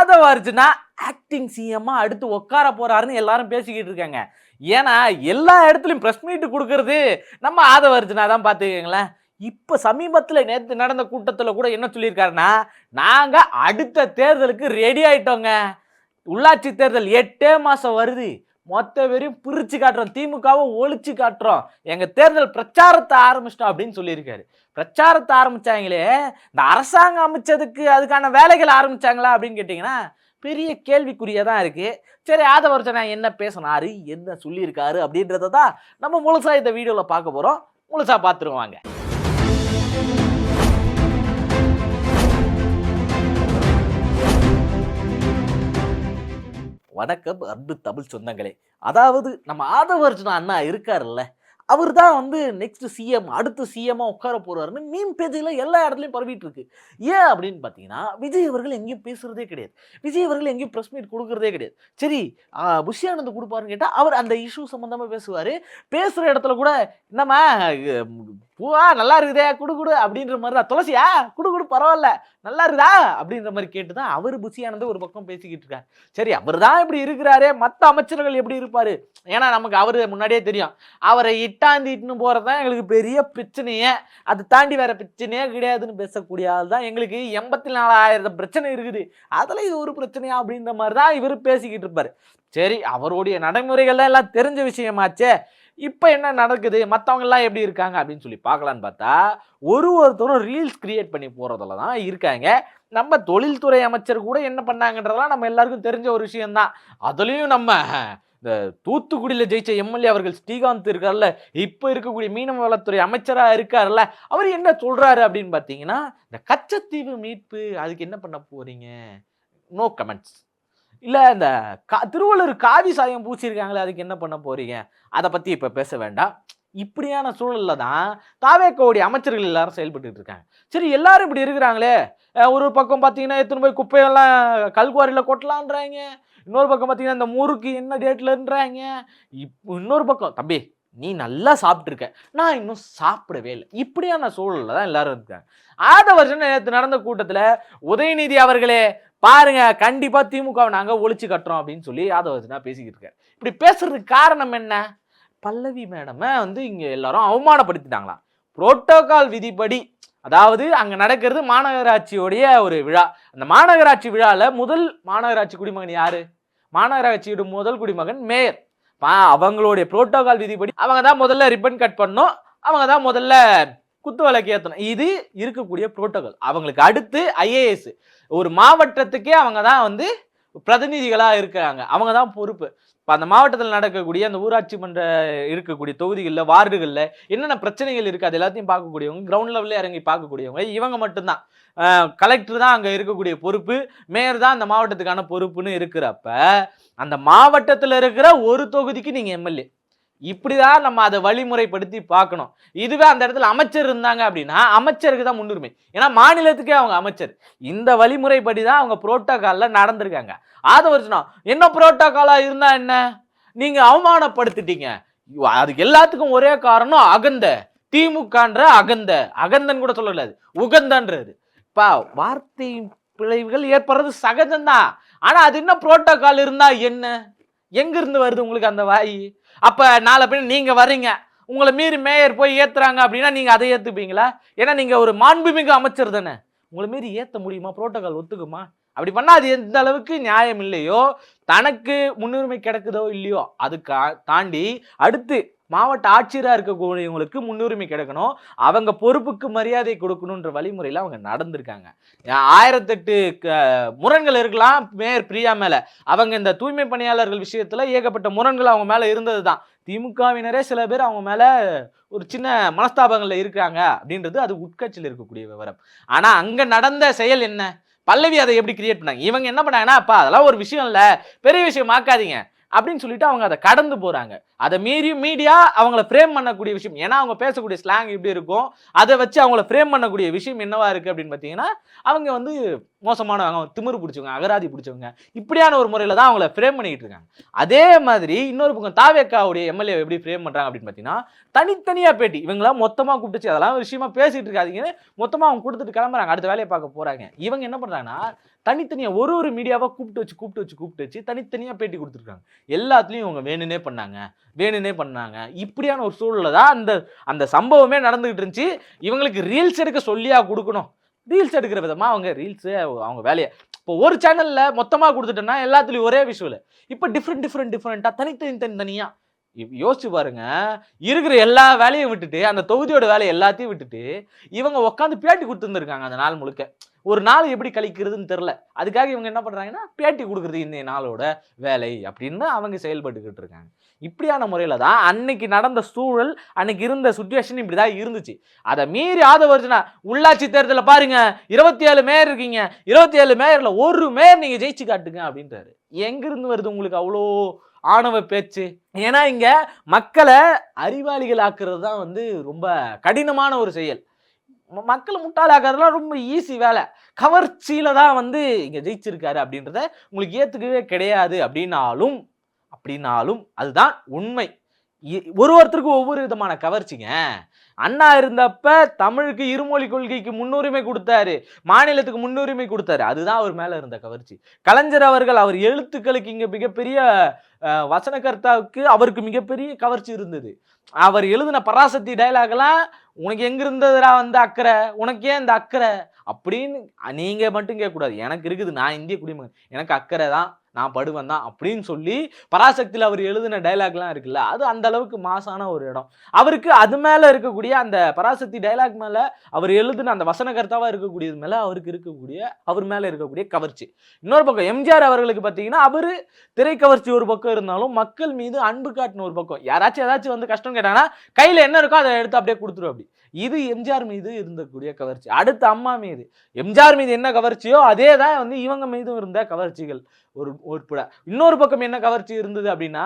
Aadhav Arjuna acting சிஎம்மா அடுத்து உட்கார போறாருன்னு எல்லாரும் பேசிக்கிட்டு இருக்காங்க. ஏன்னா எல்லா இடத்துலயும் பிரஸ் மீட் கொடுக்கறது நம்ம ஆதவர்ஜுனா தான் பாத்துக்கங்களேன். இப்ப சமீபத்துல நேத்து நடந்த கூட்டத்துல கூட என்ன சொல்லியிருக்காருன்னா, நாங்க அடுத்த தேர்தலுக்கு ரெடி ஆயிட்டோங்க. உள்ளாட்சி தேர்தல் 8 மாசம் வருது. மொத்த பேரையும் பிரிச்சு காட்டுறோம், திமுகவை ஒழிச்சு காட்டுறோம், எங்க தேர்தல் பிரச்சாரத்தை ஆரம்பிச்சிட்டோம் அப்படின்னு சொல்லியிருக்காரு. பிரச்சாரத்தை ஆரம்பிச்சாங்களே, இந்த அரசாங்கம் அமைச்சதுக்கு அதுக்கான வேலைகள் ஆரம்பிச்சாங்களா அப்படின்னு கேட்டீங்கன்னா பெரிய கேள்விக்குறியா தான் இருக்கு. சரி, ஆதவர்ஜுனா என்ன பேசினாரு, என்ன சொல்லியிருக்காரு அப்படின்றத தான் நம்ம முழுசா இந்த வீடியோல பார்க்க போறோம். முழுசா பார்த்துருவாங்க. வணக்கம் அன்பு தமிழ் சொந்தங்களே. அதாவது நம்ம ஆதவர்ஜுனா அண்ணா இருக்காருல்ல, அவர் தான் வந்து நெக்ஸ்ட் சிஎம், அடுத்த சிஎம்மா உட்கார போறாருன்னு மீம் பேஜ்ல எல்லா இடத்துலையும் பரவிட்டு இருக்கு. ஏன் அப்படின்னு பார்த்தீங்கன்னா, விஜய் அவர்கள் எங்கேயும் பேசுறதே கிடையாது, விஜய் அவர்கள் எங்கேயும் ப்ரெஸ் மீட் கொடுக்கறதே கிடையாது. சரி, புஷி ஆனந்த் கொடுப்பாருன்னு கேட்டால் அவர் அந்த இஷ்யூ சம்மந்தமாக பேசுவார். பேசுகிற இடத்துல கூட என்னம்மா பூவா நல்லா இருக்குதே குடு குடு அப்படின்ற மாதிரி தான், துளசியா குடு குடு பரவாயில்ல நல்லா இருக்குதா அப்படின்ற மாதிரி கேட்டு தான் அவர் புஷி ஆனந்த் ஒரு பக்கம் பேசிக்கிட்டு இருக்காரு. சரி, அவர் தான் இப்படி இருக்கிறாரே, மற்ற அமைச்சர்கள் எப்படி இருப்பாரு? ஏன்னா நமக்கு அவரு முன்னாடியே தெரியும், அவரை இட்டாந்திட்டுன்னு போறது தான் எங்களுக்கு பெரிய பிரச்சனையே, அது தாண்டி வேற பிரச்சனையே கிடையாதுன்னு பேசக்கூடிய ஆள் தான். எங்களுக்கு 84,000 பிரச்சனை இருக்குது, அதுல இது ஒரு பிரச்சனையா அப்படின்ற மாதிரி தான் இவர் பேசிக்கிட்டு இருப்பாரு. சரி, அவருடைய நடைமுறைகள்லாம் எல்லாம் தெரிஞ்ச விஷயமாச்சே. இப்போ என்ன நடக்குது, மற்றவங்க எல்லாம் எப்படி இருக்காங்க அப்படின்னு சொல்லி பார்க்கலான்னு பார்த்தா, ஒருத்தரும் ரீல்ஸ் கிரியேட் பண்ணி போறதுல தான் இருக்காங்க. நம்ம தொழில்துறை அமைச்சர் கூட என்ன பண்ணாங்கன்றதெல்லாம் நம்ம எல்லாருக்கும் தெரிஞ்ச ஒரு விஷயம்தான். அதுலயும் நம்ம இந்த தூத்துக்குடியில் ஜெயிச்ச எம்எல்ஏ அவர்கள் ஸ்ரீகாந்த் இருக்கார்ல, இப்போ இருக்கக்கூடிய மீனவ வளத்துறை அமைச்சராக இருக்கார்ல, அவர் என்ன சொல்றாரு அப்படின்னு பார்த்தீங்கன்னா, இந்த கச்சத்தீவு மீட்பு அதுக்கு என்ன பண்ண போறீங்க, நோ கமெண்ட்ஸ். இல்லை, இந்த திருவள்ளூர் காவி சாயம் பூச்சிருக்காங்களே அதுக்கு என்ன பண்ண போறீங்க, அதை பற்றி இப்போ பேச வேண்டாம். இப்படியான சூழல்ல தான் தாவேக்கோடைய அமைச்சர்கள் எல்லாரும் செயல்பட்டு இருக்காங்க. சரி, எல்லாரும் இப்படி இருக்கிறாங்களே, ஒரு பக்கம் பார்த்தீங்கன்னா எத்தனை போய் குப்பையெல்லாம் கல்குவாரியில் கொட்டலான்றாங்க, இன்னொரு பக்கம் பார்த்தீங்கன்னா இந்த முறுக்கு என்ன டேட்லன்றாங்க, இன்னொரு பக்கம் தம்பி நீ நல்லா சாப்பிட்ருக்க, நான் இன்னும் சாப்பிடவே இல்லை. இப்படியான சூழல்ல தான் எல்லாரும் இருக்காங்க. ஆதவர்ஜுனா நேற்று நடந்த கூட்டத்தில் உதயநிதி அவர்களே பாருங்க, கண்டிப்பா திமுகவை நாங்க ஒழிச்சு கட்டுறோம் அப்படின்னு சொல்லி ஆதவர்ஜுனா பேசிக்கிட்டு இருக்காரு. இப்படி பேசுறதுக்கு காரணம் என்ன? பல்லவி மேடமை வந்து இங்க எல்லாரும் அவமானப்படுத்திட்டாங்களாம். புரோட்டோகால் விதிப்படி, அதாவது அங்க நடக்கிறது மாநகராட்சியோடைய ஒரு விழா. அந்த மாநகராட்சி விழால முதல் மாநகராட்சி குடிமகன் யாரு? மாநகராட்சியோட முதல் குடிமகன் மேயர். அவங்களுடைய புரோட்டோகால் விதிப்படி அவங்க தான் முதல்ல ரிப்பன் கட் பண்ணணும், அவங்க தான் முதல்ல குத்து விளக்கு ஏற்றணும். இது இருக்கக்கூடிய புரோட்டோகால். அவங்களுக்கு அடுத்து ஐஏஎஸ், ஒரு மாவட்டத்துக்கே அவங்க தான் வந்து பிரதிநிதிகளாக இருக்கிறாங்க, அவங்க தான் பொறுப்பு. இப்போ அந்த மாவட்டத்தில் நடக்கக்கூடிய அந்த ஊராட்சி மன்ற இருக்கக்கூடிய தொகுதிகளில் வார்டுகளில் என்னென்ன பிரச்சனைகள் இருக்குது அது எல்லாத்தையும் பார்க்கக்கூடியவங்க, கிரவுண்ட் லெவலில் இறங்கி பார்க்கக்கூடியவங்க இவங்க மட்டும்தான். கலெக்டர் தான் அங்கே இருக்கக்கூடிய பொறுப்பு, மேயர் தான் அந்த மாவட்டத்துக்கான பொறுப்புன்னு இருக்கிறப்ப அந்த மாவட்டத்தில் இருக்கிற ஒரு தொகுதிக்கு நீங்கள் எம்எல்ஏ. இப்படிதான் நம்ம அதை வழிமுறைப்படுத்தி பார்க்கணும். இதுவே அந்த இடத்துல அமைச்சர் இருந்தாங்க அப்படின்னா அமைச்சருக்கு தான் முன்னுரிமை, ஏன்னா மாநிலத்துக்கே அவங்க அமைச்சர். இந்த வழிமுறைப்படி தான் அவங்க புரோட்டோகால்ல நடந்திருக்காங்க. ஆதவர்ஜுனா என்ன புரோட்டோகாலா இருந்தா என்ன, நீங்க அவமானப்படுத்திட்டீங்க. அதுக்கு எல்லாத்துக்கும் ஒரே காரணம் அகந்த, திமுகன்ற அகந்த, அகந்தன் கூட சொல்லக்கூடாது, உகந்தன்றது. வார்த்தை பிழைவுகள் ஏற்படுறது சகஜம்தான், ஆனா அது என்ன புரோட்டோகால் இருந்தா என்ன, எங்க இருந்து வருது உங்களுக்கு அந்த வாய்? அப்ப நாளை பின்ன நீங்க வர்றீங்க, உங்களை மீறி மேயர் போய் ஏத்துறாங்க அப்படின்னா நீங்க அதை ஏத்துப்பீங்களா? ஏன்னா நீங்க ஒரு மாண்புமிகு அமைச்சர் தானே, உங்களை மீறி ஏத்த முடியுமா? புரோட்டோகால் ஒத்துக்குமா? அப்படி பண்ணா அது எந்த அளவுக்கு நியாயம் இல்லையோ, தனக்கு முன்னுரிமை கிடைக்குதோ இல்லையோ, அதுக்கு தாண்டி அடுத்து மாவட்ட ஆட்சியராக இருக்கக்கூடியவங்களுக்கு முன்னுரிமை கிடைக்கணும், அவங்க பொறுப்புக்கு மரியாதை கொடுக்கணுன்ற வழிமுறையில் அவங்க நடந்திருக்காங்க. 1008 முரண்கள் இருக்கலாம் மேயர் பிரியா மேல, அவங்க இந்த தூய்மை பணியாளர்கள் விஷயத்துல ஏகப்பட்ட முரண்கள் அவங்க மேல இருந்தது தான். திமுகவினரே சில பேர் அவங்க மேல ஒரு சின்ன மனஸ்தாபங்கள்ல இருக்காங்க அப்படின்றது அது உட்கட்சியில் இருக்கக்கூடிய விவரம். ஆனா அங்க நடந்த செயல் என்ன, பல்லவி அதை எப்படி கிரியேட் பண்ணாங்க, இவங்க என்ன பண்ணாங்கன்னா, அப்பா அதெல்லாம் ஒரு விஷயம் இல்ல, பெரிய விஷயம் ஆக்காதீங்க அப்படின்னு சொல்லிட்டு அவங்க அதை கடந்து போறாங்க. அதை மீறி மீடியா அவங்கள ஃப்ரேம் பண்ணக்கூடிய விஷயம், ஏன்னா அவங்க பேசக்கூடிய ஸ்லாங் இப்படி இருக்கும், அதை வச்சு அவங்கள ஃப்ரேம் பண்ணக்கூடிய விஷயம் என்னவா இருக்கு அப்படின்னு பார்த்தீங்கன்னா, அவங்க வந்து மோசமானவங்க, திமிரு பிடிச்சவங்க, அகராதி பிடிச்சவங்க, இப்படியான ஒரு முறையில் தான் அவங்கள ஃப்ரேம் பண்ணிக்கிட்டு இருக்காங்க. அதே மாதிரி இன்னொரு பக்கம் தாவேக்காவுடைய எம்எல்ஏ எப்படி ஃப்ரேம் பண்ணுறாங்க அப்படின்னு பார்த்தீங்கன்னா, தனித்தனியாக பேட்டி இவங்களாம் மொத்தமாக கூப்பிட்டுச்சு அதெல்லாம் விஷயமா பேசிகிட்டு இருக்காதீங்கன்னு மொத்தமாக அவங்க கொடுத்துட்டு கிளம்புறாங்க, அடுத்த வேலையை பார்க்க போகிறாங்க. இவங்க என்ன பண்ணுறாங்கன்னா தனித்தனியாக ஒரு மீடியாவாக கூப்பிட்டு வச்சு தனித்தனியாக பேட்டி கொடுத்துருக்காங்க. எல்லாத்துலேயும் இவங்க வேணுனே பண்ணாங்க. இப்படியான ஒரு சூழலில் தான் அந்த சம்பவமே நடந்துகிட்டு இருந்துச்சு. இவங்களுக்கு ரீல்ஸ் எடுக்க சொல்லியா கொடுக்கணும், ரீல்ஸ் எடுக்கிற விதமாக அவங்க ரீல்ஸு அவங்க வேலையை இப்போ ஒரு சேனலில் மொத்தமாக கொடுத்துட்டோன்னா எல்லாத்துலேயும் ஒரே விஷுவல். இப்போ டிஃப்ரெண்ட்டாக தனித்தனியாக யோசிச்சு பாருங்க. இருக்கிற எல்லா வேலையும் விட்டுட்டு அந்த தொகுதியோட வேலையை எல்லாத்தையும் விட்டுட்டு இவங்க உட்காந்து பேட்டி கொடுத்துருந்துருக்காங்க அந்த நாள் முழுக்க. ஒரு நாள் எப்படி கழிக்கிறதுன்னு தெரில, அதுக்காக இவங்க என்ன பண்ணுறாங்கன்னா பேட்டி கொடுக்குறது இந்த நாளோட வேலை அப்படின்னு அவங்க செயல்பட்டுக்கிட்டு இருக்காங்க. இப்படியான முறையில் தான் அன்னைக்கு நடந்த சூழல், அன்னைக்கு இருந்த சுச்சுவேஷன் இப்படி தான் இருந்துச்சு. அதை மீறி ஆதவர்ஜுனா உள்ளாட்சி தேர்தலில் பாருங்க 27 மேயர் இருக்கீங்க, 27 மேயரில் ஒரு மேயர் நீங்கள் ஜெயிச்சு காட்டுங்க அப்படின்றாரு. எங்கிருந்து வருது உங்களுக்கு அவ்வளோ ஆணவ பேச்சு? ஏன்னா இங்க மக்களை அறிவாளிகள் ஆக்குறது தான் வந்து ரொம்ப கடினமான ஒரு செயல். மக்களை முட்டாளாக்குறதுலாம் ரொம்ப ஈஸி வேலை. கவர்ச்சியில தான் வந்து இங்க ஜெயிச்சிருக்காரு அப்படின்றத உங்களுக்கு ஏத்துக்கவே கிடையாது அப்படின்னாலும் அதுதான் உண்மை. ஒருத்தருக்கும் ஒவ்வொரு விதமான கவர்ச்சிங்க. அண்ணா இருந்தப்ப தமிழுக்கு இருமொழி கொள்கைக்கு முன்னுரிமை கொடுத்தாரு, மாநிலத்துக்கு முன்னுரிமை கொடுத்தாரு, அதுதான் அவர் மேல இருந்த கவர்ச்சி. கலைஞர் அவர்கள் அவர் எழுத்துக்களுக்கு இங்க மிகப்பெரிய வசனகர்த்தாவுக்கு அவருக்கு மிகப்பெரிய கவர்ச்சி இருந்தது. அவர் எழுதின பராசக்தி டைலாக் எல்லாம் உனக்கு எங்க இருந்ததுடா வந்து அக்கறை, உனக்கு ஏன் இந்த அக்கறை அப்படின்னு நீங்க மட்டும் கேட்கக்கூடாது. எனக்கு இருக்குது, நான் இந்திய குடிமகன், எனக்கு அக்கறை தான், நான் படுவன் தான் அப்படின்னு சொல்லி பராசக்தியில் அவர் எழுதின டைலாக்லாம் இருக்குல்ல, அது அந்த அளவுக்கு மாசான ஒரு இடம். அவருக்கு அது மேலே இருக்கக்கூடிய அந்த பராசக்தி டைலாக் மேலே அவர் எழுதின அந்த வசனகர்த்தாவாக இருக்கக்கூடியது மேலே அவர் மேலே இருக்கக்கூடிய கவர்ச்சி. இன்னொரு பக்கம் எம்ஜிஆர் அவர்களுக்கு பார்த்தீங்கன்னா அவர் திரைக்கவர்ச்சி ஒரு பக்கம் இருந்தாலும் மக்கள் மீது அன்பு காட்டின ஒரு பக்கம். யாராச்சும் ஏதாச்சும் வந்து கஷ்டம் கேட்டாங்கன்னா கையில் என்ன இருக்கோ அதை எடுத்து அப்படியே கொடுத்துரும். அப்படி இது எம்ஜிஆர் மீது இருந்தக்கூடிய கவர்ச்சி. அடுத்து அம்மா மீது, எம்ஜிஆர் மீது என்ன கவர்ச்சியோ அதே தான் வந்து இவங்க மீதும் இருந்த கவர்ச்சிகள். இன்னொரு பக்கம் என்ன கவர்ச்சி இருந்தது அப்படின்னா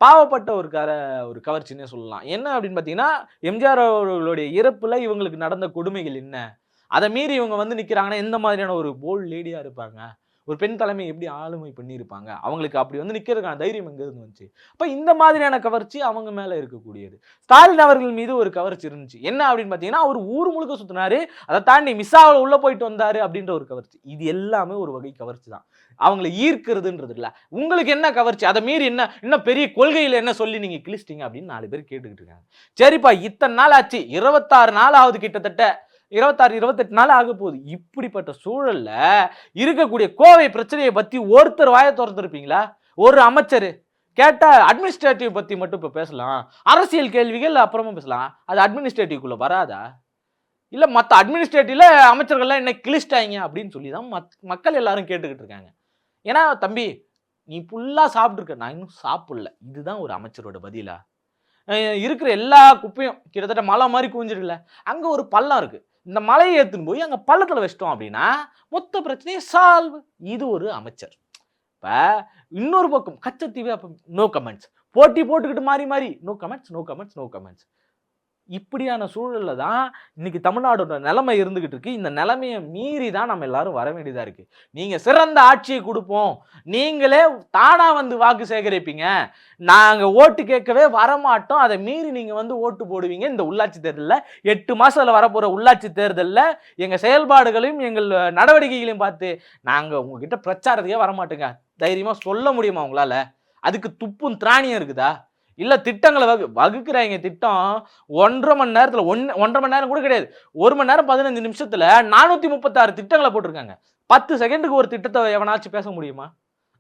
பாவப்பட்ட ஒரு கவர்ச்சின்னே சொல்லலாம். என்ன அப்படின்னு பார்த்தீங்கன்னா எம்ஜிஆர் அவர்களுடைய இறப்புல இவங்களுக்கு நடந்த கொடுமைகள் என்ன, அதை மீறி இவங்க வந்து நிற்கிறாங்கன்னா எந்த மாதிரியான ஒரு போல்ட் லேடியா இருப்பாங்க, ஒரு பெண் தலைமை எப்படி ஆளுமை பண்ணியிருப்பாங்க, அவங்களுக்கு அப்படி வந்து நிற்கிறதுக்கான தைரியம் எங்க இருந்து வந்துச்சு. அப்போ இந்த மாதிரியான கவர்ச்சி அவங்க மேலே இருக்கக்கூடியது. ஸ்டாலின் அவர்கள் மீது ஒரு கவர்ச்சி இருந்துச்சு. என்ன அப்படின்னு பார்த்தீங்கன்னா அவர் ஊர் முழுக்க சுற்றினாரு, அதை தாண்டி மிஸ்ஸாவில் உள்ள போயிட்டு வந்தாரு அப்படின்ற ஒரு கவர்ச்சி. இது எல்லாமே ஒரு வகை கவர்ச்சி தான், அவங்களை ஈர்க்கிறதுன்றது இல்லை. உங்களுக்கு என்ன கவர்ச்சி, அதை மீறி என்ன இன்னும் பெரிய கொள்கையில் என்ன சொல்லி நீங்க கிழிச்சிட்டீங்க அப்படின்னு 4 பேர் கேட்டுக்கிட்டு இருக்காங்க. சரிப்பா இத்தனை நாள் ஆச்சு, 26 நாள் ஆகுது, கிட்டத்தட்ட 26-28 நாள் ஆக போகுது. இப்படிப்பட்ட சூழல்ல இருக்கக்கூடிய கோவை பிரச்சனையை பத்தி ஒருத்தர் வாயை திறந்திருப்பீங்களா? ஒரு அமைச்சர் கேட்டா அட்மினிஸ்ட்ரேட்டிவ் பத்தி மட்டும் இப்ப பேசலாம், அரசியல் கேள்விகள் அப்புறமா பேசலாம், அது அட்மினிஸ்ட்ரேட்டிவ்க்குள்ள வராதா? இல்ல மற்ற அட்மினிஸ்ட்ரேட்டிவ்ல அமைச்சர்கள்லாம் என்ன கிழிச்சிட்டாங்க அப்படின்னு சொல்லி தான் மக்கள் எல்லாரும் கேட்டுக்கிட்டு இருக்காங்க. ஏன்னா தம்பி நீ ஃபுல்லா சாப்பிட்டுருக்க, நான் இன்னும் சாப்பிடல, இதுதான் ஒரு அமைச்சரோட பதிலா? இருக்கிற எல்லா குப்பையும் கிட்டத்தட்ட மலை மாதிரி குவிஞ்சிருக்குல்ல, அங்க ஒரு பள்ளம் இருக்கு, இந்த மலையை ஏற்றுன்னு போய் அங்கே பள்ளத்தில் வச்சிட்டோம் அப்படின்னா மொத்த பிரச்சனையை சால்வ். இது ஒரு அமைச்சர். இப்போ இன்னொரு பக்கம் கச்சத்தீவு, அப்போ நோ கமெண்ட்ஸ், போட்டி போட்டுக்கிட்டு மாறி நோ கமெண்ட்ஸ். இப்படியான சூழல்ல தான் இன்னைக்கு தமிழ்நாடோட நிலைமை இருந்துகிட்டு இருக்கு. இந்த நிலைமையை மீறி தான் நம்ம எல்லாரும் வர வேண்டியதா இருக்கு. நீங்க சிறந்த ஆட்சியை கொடுப்போம், நீங்களே தானா வந்து வாக்கு சேகரிப்பீங்க, நாங்க ஓட்டு கேட்கவே வரமாட்டோம், அதை மீறி நீங்க வந்து ஓட்டு போடுவீங்க. இந்த உள்ளாட்சி தேர்தலில் 8 மாசத்துல வரப்போற உள்ளாட்சி தேர்தலில் எங்க செயல்பாடுகளையும் எங்கள் நடவடிக்கைகளையும் பார்த்து நாங்க உங்ககிட்ட பிரச்சாரத்துக்கே வரமாட்டோங்க தைரியமா சொல்ல முடியுமா உங்களால? அதுக்கு துப்பும் திராணியம் இருக்குதா? இல்ல திட்டங்களை வகுக்கிறாங்க. திட்டம் 1.5 மணி நேரத்துல 1.5 மணி நேரம் கூட கிடையாது, 1 மணி நேரம் 15 நிமிஷத்துல 436 திட்டங்களை போட்டிருக்காங்க. 10 செகண்டுக்கு ஒரு திட்டத்தை எவனாச்சும் பேச முடியுமா?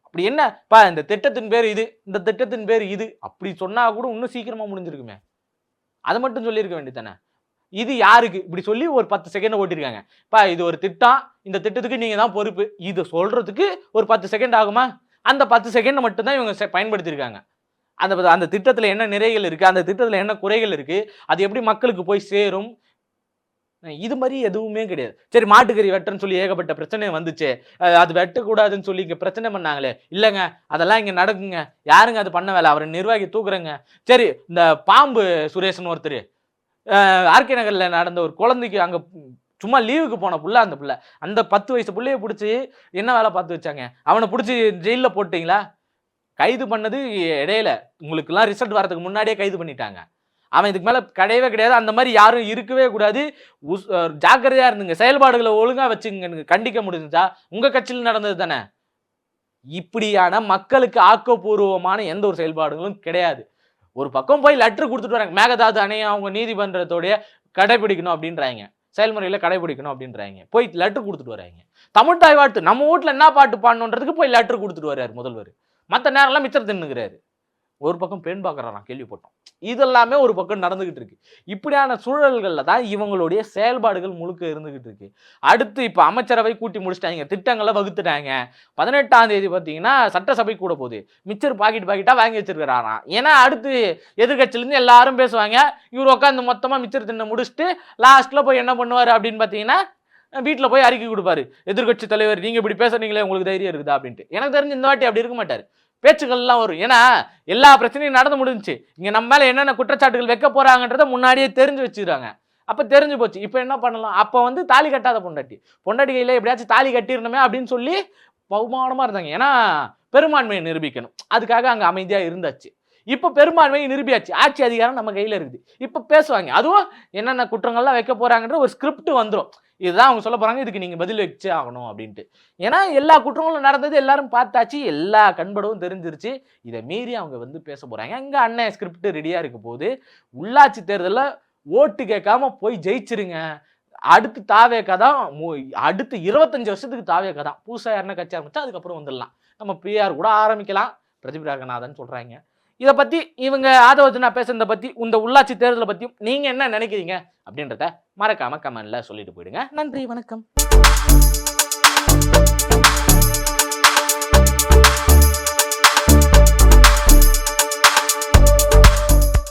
அப்படி என்ன இந்த திட்டத்தின் பேர் இது, இந்த திட்டத்தின் பேர் இது அப்படி சொன்னா கூட இன்னும் சீக்கிரமா முடிஞ்சிருக்குமே. அதை மட்டும் சொல்லியிருக்க வேண்டியதானே. இது யாருக்கு இப்படி சொல்லி ஒரு 10 செகண்ட் ஓட்டிருக்காங்க. இது ஒரு திட்டம், இந்த திட்டத்துக்கு நீங்க தான் பொறுப்பு, இது சொல்றதுக்கு ஒரு 10 செகண்ட் ஆகுமா? அந்த 10 செகண்ட் மட்டும் தான் இவங்க பயன்படுத்தியிருக்காங்க. அந்த திட்டத்தில் என்ன நிறைகள் இருக்கு, அந்த திட்டத்தில் என்ன குறைகள் இருக்கு, அது எப்படி மக்களுக்கு போய் சேரும், இது மாதிரி எதுவுமே கிடையாது. சரி மாட்டுக்கறி வெட்டுன்னு சொல்லி ஏகப்பட்ட பிரச்சனை வந்துச்சு, அது வெட்டக்கூடாதுன்னு சொல்லி இங்க பிரச்சனை பண்ணாங்களே, இல்லைங்க அதெல்லாம் இங்க நடக்குங்க, யாருங்க அது பண்ண வேலை, அவரை நிர்வாகி தூக்குறங்க. சரி இந்த பாம்பு சுரேஷன் ஒருத்தர் ஆர்கே நகர்ல நடந்த ஒரு குழந்தைக்கு அங்க சும்மா லீவுக்கு போன புள்ள அந்த புள்ள. அந்த 10 வயசு புள்ளைய புடிச்சு என்ன வேலை பார்த்து வச்சாங்க? அவன புடிச்சு ஜெயில்ல போட்டீங்களா? கைது பண்ணது இடையில. உங்களுக்கெல்லாம் ரிசல்ட் வரதுக்கு முன்னாடியே கைது பண்ணிட்டாங்க. அவன் இதுக்கு மேல கிடையவே கிடையாது. அந்த மாதிரி யாரும் இருக்கவே கூடாது. ஜாக்கிரதையா இருந்துங்க. செயல்பாடுகளை ஒழுங்கா வச்சுங்க. கண்டிக்க முடிஞ்சுச்சா? உங்க கட்சியில் நடந்தது தானே. இப்படியான மக்களுக்கு ஆக்கப்பூர்வமான எந்த ஒரு செயல்பாடுகளும் கிடையாது. ஒரு பக்கம் போய் லெட்டர் கொடுத்துட்டு வராங்க. மேகதாது அணையை அவங்க நீதிமன்றத்தோடைய கடைபிடிக்கணும் அப்படின்றாங்க. செயல்முறையில கடைபிடிக்கணும் அப்படின்றாங்க. போய் லெட்டர் கொடுத்துட்டு வராங்க. தமிழ் தாய் வாழ்த்து நம்ம வீட்ல என்ன பாட்டு பாடணுன்றதுக்கு போய் லெட்டர் கொடுத்துட்டு வர்றாரு முதல்வர். மற்ற நேரம்லாம் மிச்சர் தின்னுகிறாரு. ஒரு பக்கம் பெண் பார்க்குறாராம் கேள்விப்பட்டோம். இதெல்லாமே ஒரு பக்கம் நடந்துகிட்டு இருக்கு. இப்படியான சூழல்கள்ல தான் இவங்களுடைய செயல்பாடுகள் முழுக்க இருந்துகிட்டு இருக்கு. அடுத்து இப்ப அமைச்சரவை கூட்டி முடிச்சிட்டாங்க. திட்டங்களை வகுத்துட்டாங்க. 18ஆம் தேதி பார்த்தீங்கன்னா சட்டசபை கூட போகுது. மிச்சர் பாக்கெட்டா வாங்கி வச்சிருக்கிறாராம். ஏன்னா அடுத்து எதிர்கட்சியிலேருந்து எல்லாரும் பேசுவாங்க. இவர் உட்காந்து மொத்தமா மிச்சர் தின்ன முடிச்சுட்டு லாஸ்ட்ல போய் என்ன பண்ணுவாரு அப்படின்னு பார்த்தீங்கன்னா வீட்டில் போய் அறிக்கை கொடுப்பாரு. எதிர்கட்சி தலைவர் நீங்க இப்படி பேசுறீங்களே உங்களுக்கு தைரியம் இருக்குதா அப்படின்ட்டு. எனக்கு தெரிஞ்சு இந்த வாட்டி அப்படி இருக்க மாட்டாரு. பேச்சுக்கள்லாம் வரும். ஏன்னா எல்லா பிரச்சனையும் நடந்து முடிஞ்சுச்சு. இங்க நம்ம மேல என்னென்ன குற்றச்சாட்டுகள் வைக்க போறாங்கன்றத முன்னாடியே தெரிஞ்சு வச்சுக்கிறாங்க. அப்ப தெரிஞ்சு போச்சு. இப்ப என்ன பண்ணலாம்? அப்ப வந்து தாலி கட்டாத பொண்டாட்டி கையில எப்படியாச்சும் தாலி கட்டிடணுமே அப்படின்னு சொல்லி பகுமானமா இருந்தாங்க. ஏன்னா பெரும்பான்மையை நிரூபிக்கணும். அதுக்காக அங்க அமைதியா இருந்தாச்சு. இப்ப பெரும்பான்மையை நிரூபியாச்சு. ஆட்சி அதிகாரம் நம்ம கையில இருக்குது. இப்ப பேசுவாங்க. அதுவும் என்னென்ன குற்றங்கள்லாம் வைக்க போறாங்கன்ற ஒரு ஸ்கிரிப்ட் வந்துடும். இதுதான் அவங்க சொல்ல போறாங்க. இதுக்கு நீங்க பதில் வச்சே ஆகணும் அப்படின்ட்டு. ஏன்னா எல்லா குற்றங்களும் நடந்தது எல்லாரும் பார்த்தாச்சு. எல்லா கண்படவும் தெரிஞ்சிருச்சு. இதை மீறி அவங்க வந்து பேச போறாங்க. அங்க அண்ணன் ஸ்கிரிப்ட் ரெடியா இருக்க போது உள்ளாட்சி தேர்தலில் ஓட்டு கேட்காம போய் ஜெயிச்சிருங்க. அடுத்து தாவேக்கா தான். அடுத்து 25 வருஷத்துக்கு தாவேக்கா தான். புதுசா யாருன்னா கட்சி ஆரம்பிச்சா அதுக்கப்புறம் வந்துடலாம். நம்ம பிஆர் கூட ஆரம்பிக்கலாம். பிரதீப் ராகநாதன் சொல்றாங்க. இதை பத்தி இவங்க ஆதவர்ஜனா பேசுறத பத்தி இந்த உள்ளாட்சி தேர்தலை பத்தியும் நீங்க என்ன நினைக்கிறீங்க அப்படின்றத மறக்காம கமெண்ட்ல சொல்லிட்டு போயிடுங்க. நன்றி, வணக்கம்.